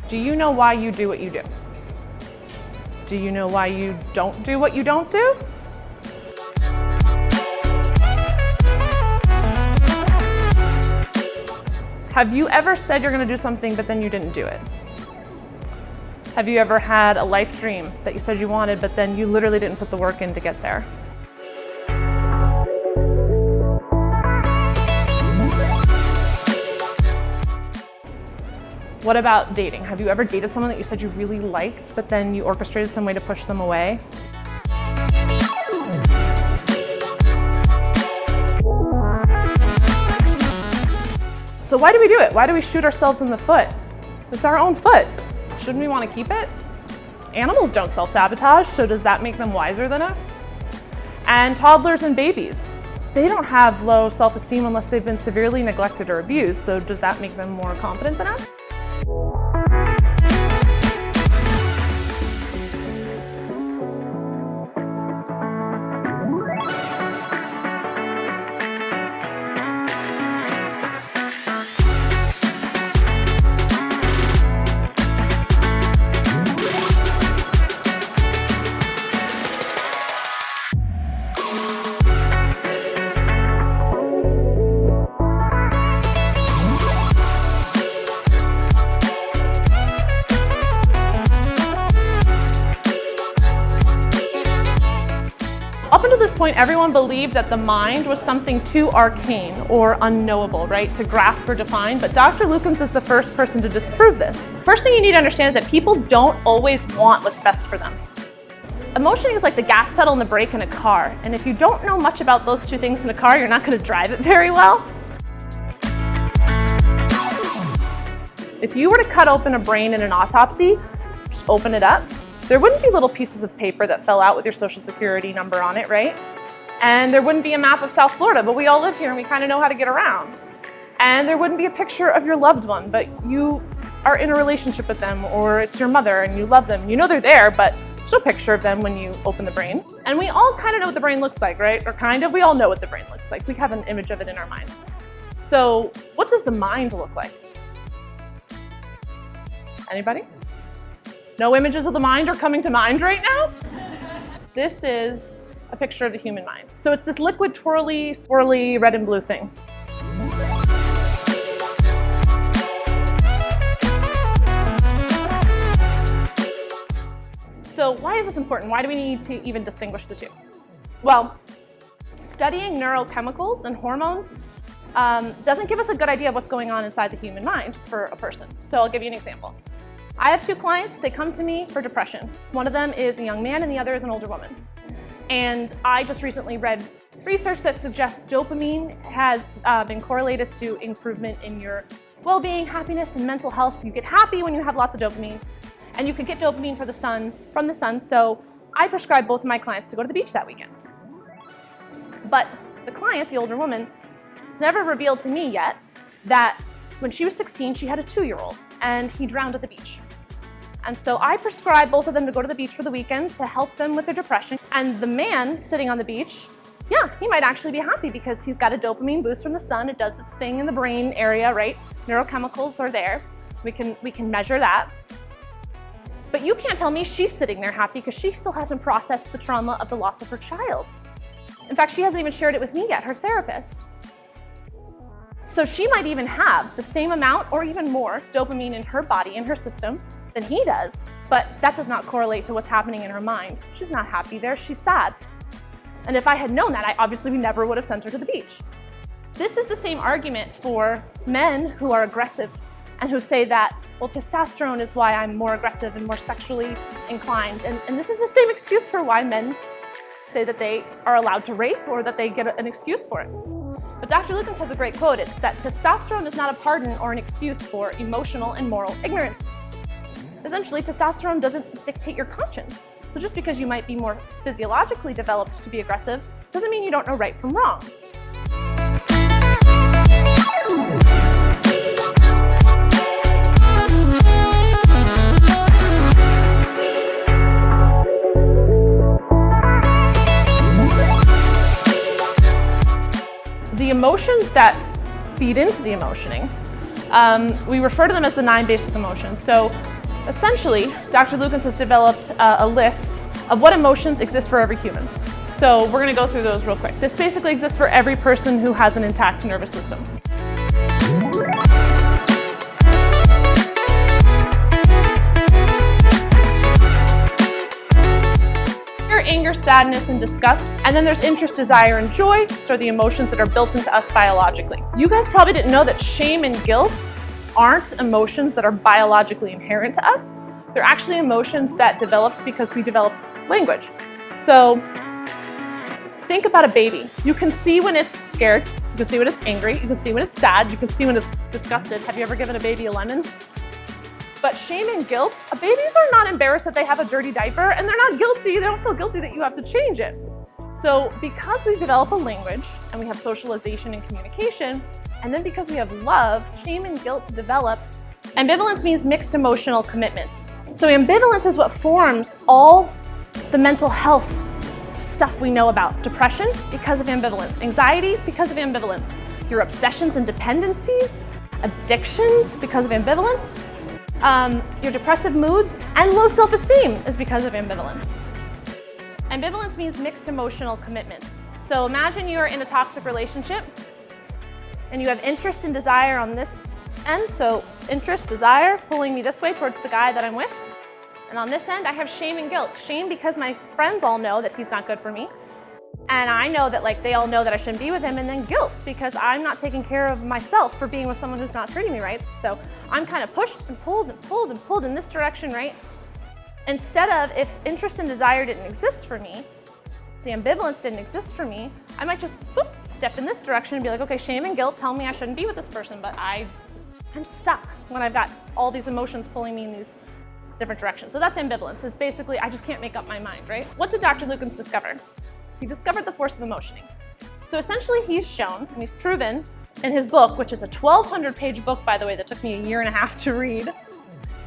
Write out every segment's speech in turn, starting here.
Do you know why you do what you do? Do you know why you don't do what you don't do? Have you ever said you're going to do something but then you didn't do it? Have you ever had a life dream that you said you wanted but then you literally didn't put the work in to get there? What about dating? Have you ever dated someone that you said you really liked but then you orchestrated some way to push them away? So why do we do it? Why do we shoot ourselves in the foot? It's our own foot. Shouldn't we want to keep it? Animals don't self-sabotage, so does that make them wiser than us? And toddlers and babies, they don't have low self-esteem unless they've been severely neglected or abused, so does that make them more confident than us? Up until this point, everyone believed that the mind was something too arcane or unknowable, right, to grasp or define, but Dr. Lukens is the first person to disprove this. First thing you need to understand is that people don't always want what's best for them. Emotion is like the gas pedal and the brake in a car, and if you don't know much about those two things in a car, you're not going to drive it very well. If you were to cut open a brain in an autopsy, just open it up, there wouldn't be little pieces of paper that fell out with your social security number on it, right? And there wouldn't be a map of South Florida, but we all live here and we kind of know how to get around. And there wouldn't be a picture of your loved one, but you are in a relationship with them, or it's your mother and you love them. You know they're there, but there's no picture of them when you open the brain. And we all kind of know what the brain looks like, right? Or kind of, we all know what the brain looks like. We have an image of it in our mind. So what does the mind look like? Anybody? No images of the mind are coming to mind right now? This is a picture of the human mind. So it's this liquid, twirly, swirly, red and blue thing. So why is this important? Why do we need to even distinguish the two? Well, studying neurochemicals and hormones doesn't give us a good idea of what's going on inside the human mind for a person. So I'll give you an example. I have two clients, they come to me for depression. One of them is a young man and the other is an older woman. And I just recently read research that suggests dopamine has been correlated to improvement in your well-being, happiness, and mental health. You get happy when you have lots of dopamine, and you can get dopamine from the sun. So I prescribe both of my clients to go to the beach that weekend. But the client, the older woman, has never revealed to me yet that when she was 16, she had a 2-year-old, and he drowned at the beach. And so I prescribed both of them to go to the beach for the weekend to help them with their depression. And the man sitting on the beach, yeah, he might actually be happy because he's got a dopamine boost from the sun. It does its thing in the brain area, right? Neurochemicals are there. We can measure that. But you can't tell me she's sitting there happy because she still hasn't processed the trauma of the loss of her child. In fact, she hasn't even shared it with me yet, her therapist. So she might even have the same amount or even more dopamine in her body, in her system, than he does, but that does not correlate to what's happening in her mind. She's not happy there, she's sad. And if I had known that, I obviously never would have sent her to the beach. This is the same argument for men who are aggressive and who say that, well, testosterone is why I'm more aggressive and more sexually inclined. And this is the same excuse for why men say that they are allowed to rape or that they get an excuse for it. But Dr. Lukens has a great quote. It's that testosterone is not a pardon or an excuse for emotional and moral ignorance. Essentially, testosterone doesn't dictate your conscience. So just because you might be more physiologically developed to be aggressive doesn't mean you don't know right from wrong. The emotions that feed into the emotioning, we refer to them as the 9 basic emotions. So Essentially, Dr. Lukens has developed a list of what emotions exist for every human. So we're going to go through those real quick. This basically exists for every person who has an intact nervous system. Anger, sadness, and disgust. And then there's interest, desire, and joy. These are the emotions that are built into us biologically. You guys probably didn't know that shame and guilt aren't emotions that are biologically inherent to us. They're actually emotions that developed because we developed language. So think about a baby. You can see when it's scared, you can see when it's angry, you can see when it's sad, you can see when it's disgusted. Have you ever given a baby a lemon? But shame and guilt, babies are not embarrassed that they have a dirty diaper, and they're not guilty. They don't feel guilty that you have to change it. So because we develop a language and we have socialization and communication, and then because we have love, shame and guilt develops. Ambivalence means mixed emotional commitments. So ambivalence is what forms all the mental health stuff we know about. Depression, because of ambivalence. Anxiety, because of ambivalence. Your obsessions and dependencies, addictions, because of ambivalence. Your depressive moods and low self-esteem is because of ambivalence. Ambivalence means mixed emotional commitments. So imagine you're in a toxic relationship and you have interest and desire on this end. So interest, desire, pulling me this way towards the guy that I'm with. And on this end, I have shame and guilt. Shame because my friends all know that he's not good for me. And I know that they all know that I shouldn't be with him, and then guilt because I'm not taking care of myself for being with someone who's not treating me right. So I'm kind of pushed and pulled and pulled and pulled in this direction, right? Instead of, if interest and desire didn't exist for me, the ambivalence didn't exist for me, I might just step in this direction and be like, okay, shame and guilt tell me I shouldn't be with this person, but I'm stuck when I've got all these emotions pulling me in these different directions. So that's ambivalence. It's basically, I just can't make up my mind, right? What did Dr. Lukens discover? He discovered the force of emotioning. So essentially he's shown, and he's proven in his book, which is a 1,200-page book, by the way, that took me 1.5 years to read,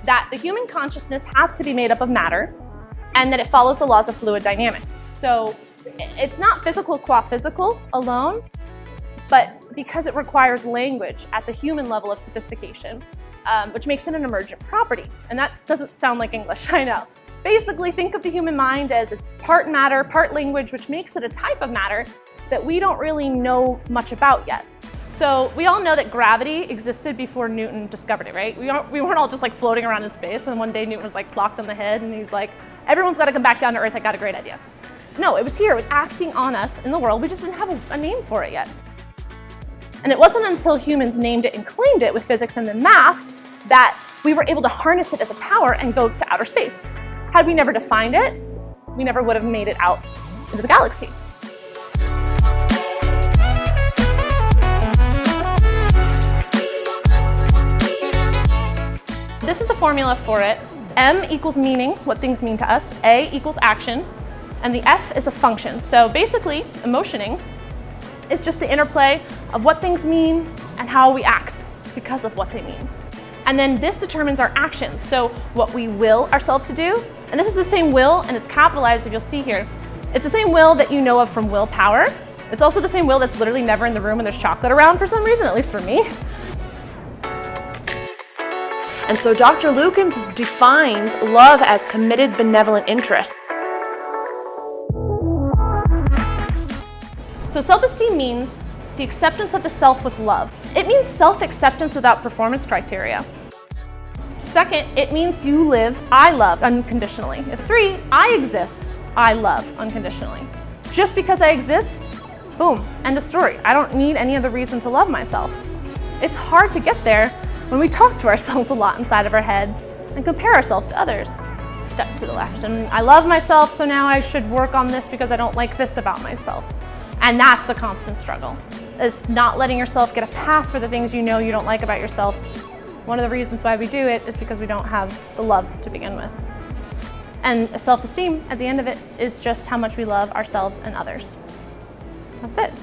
that the human consciousness has to be made up of matter and that it follows the laws of fluid dynamics. So it's not physical qua physical alone, but because it requires language at the human level of sophistication, which makes it an emergent property. And that doesn't sound like English, I know. Basically, think of the human mind as it's part matter, part language, which makes it a type of matter that we don't really know much about yet. So we all know that gravity existed before Newton discovered it, right? We weren't all just like floating around in space, and one day Newton was like clocked on the head, and he's like, everyone's got to come back down to Earth, I got a great idea. No, it was here, it was acting on us in the world, we just didn't have a name for it yet. And it wasn't until humans named it and claimed it with physics and then math that we were able to harness it as a power and go to outer space. Had we never defined it, we never would have made it out into the galaxy. This is the formula for it. M equals meaning, what things mean to us. A equals action. And the F is a function. So basically, emotioning is just the interplay of what things mean and how we act because of what they mean. And then this determines our actions. So what we will ourselves to do, and this is the same will, and it's capitalized, as you'll see here. It's the same will that you know of from willpower. It's also the same will that's literally never in the room when there's chocolate around for some reason, at least for me. And so Dr. Lukens defines love as committed benevolent interest. So self-esteem means the acceptance of the self with love. It means self-acceptance without performance criteria. Second, it means you live, I love, unconditionally. 3, I exist, I love, unconditionally. Just because I exist, boom, end of story. I don't need any other reason to love myself. It's hard to get there when we talk to ourselves a lot inside of our heads and compare ourselves to others. Step to the left, and I love myself, so now I should work on this because I don't like this about myself. And that's the constant struggle, is not letting yourself get a pass for the things you know you don't like about yourself. One of the reasons why we do it is because we don't have the love to begin with. And self-esteem, at the end of it, is just how much we love ourselves and others. That's it.